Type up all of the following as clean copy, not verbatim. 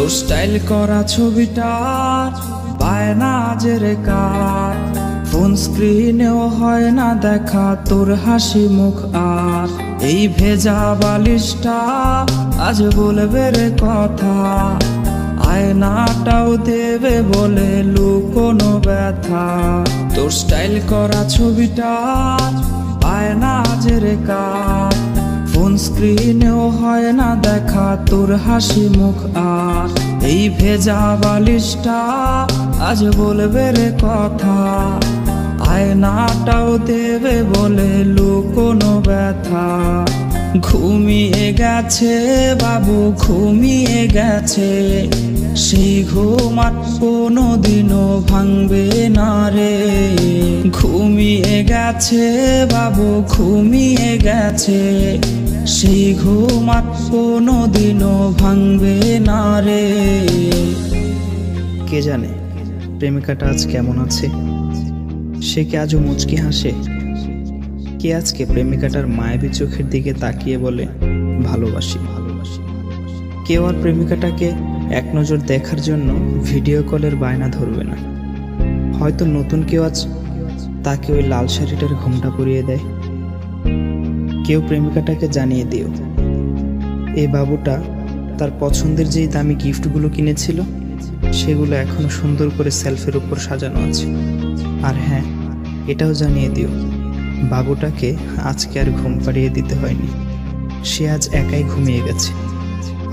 তোর স্টাইল করা ছবিটা পায় না আজের কার, ফোন স্ক্রিনেও হয় না দেখা তোর হাসি মুখ। আর এই ভেজা বালিশটা আজ বলবে রে কথা, আয়নাটাও দেবে বলে লুকোনো ব্যথা। তোর স্টাইল করা ছবিটা পায় না আজের কার, ফোন স্ক্রিনেও হয় না দেখা তোর হাসি মুখ। আর এই ভেজা বালিশটা আজ বলবে রে কথা, আয়নাটাও দেবে বলে লুকোনো ব্যথা। ঘুমিয়ে গেছে বাবু ঘুমিয়ে গেছে, সেই ঘুম আর কোনোদিনও ভাঙবে না রে। ঘুমিয়ে গেছে বাবু ঘুমিয়ে গেছে, সেই ঘুম আর কোনোদিনও ভাঙবে না রে। কে জানে প্রেমিকাটা আজ কেমন আছে, সে কি আজও মুচকি হাসে? কে আজকে প্রেমিকাটার মায়াবী চোখের দিকে তাকিয়ে বলে ভালোবাসি ভালোবাসি? কেউ আর প্রেমিকাটাকে এক নজর দেখার জন্য ভিডিও কলের বায়না ধরবে না। হয়তো নতুন কেউ আজ তাকে ওই লাল শাড়িটার ঘোমটা পরিয়ে দেয়। কেউ প্রেমিকাটাকে জানিয়ে দিও এই বাবুটা তার পছন্দের যেই দামি গিফটগুলো কিনেছিল সেগুলো এখনো সুন্দর করে সেলফের উপর সাজানো আছে। আর হ্যাঁ, এটাও জানিয়ে দিও বাবুটাকে আজকে আর ঘুম পাড়িয়ে দিতে হয়নি, সে আজ একাই ঘুমিয়ে গেছে।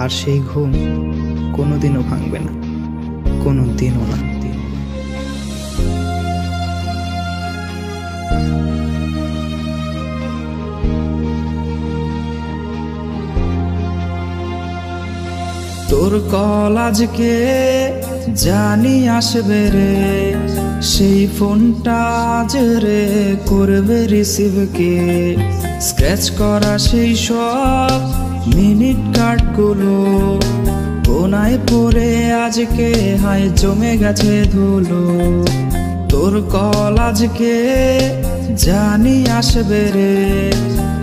আর সেই ঘুম কোনোদিনও ভাঙবে না, কোনোদিনও না। তোর কল আজকে জানি আসবে রে, সেই ফোনটা আজ রে করবে রিসিভ কে। স্ক্র্যাচ করা সেই সব মিনিট কার্ডগুলো কোনায় পড়ে আজকে হায় জমে গেছে ধুলো। তোর কল আজকে জানি আসবে রে,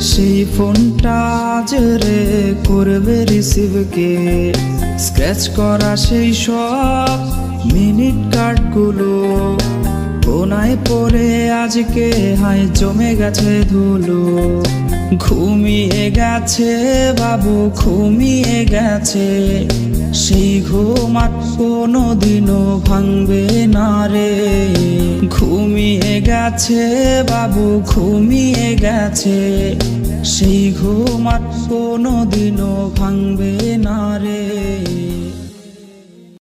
সেই ফোনটা আজ রে করবে রিসিভ কে। স্ক্র্যাচ করা সেই সব মিনিট কার্ডগুলো কোনায় পড়ে আজকে হায় জমে গেছে ধুলো। ঘুমিয়ে গেছে বাবু ঘুমিয়ে গেছে, সেই ঘুম আর কোনোদিনও ভাঙবে না রে। ঘুমিয়ে গেছে বাবু ঘুমিয়ে গেছে, সেই ঘুম আর কোনোদিনও ভাঙবে না রে।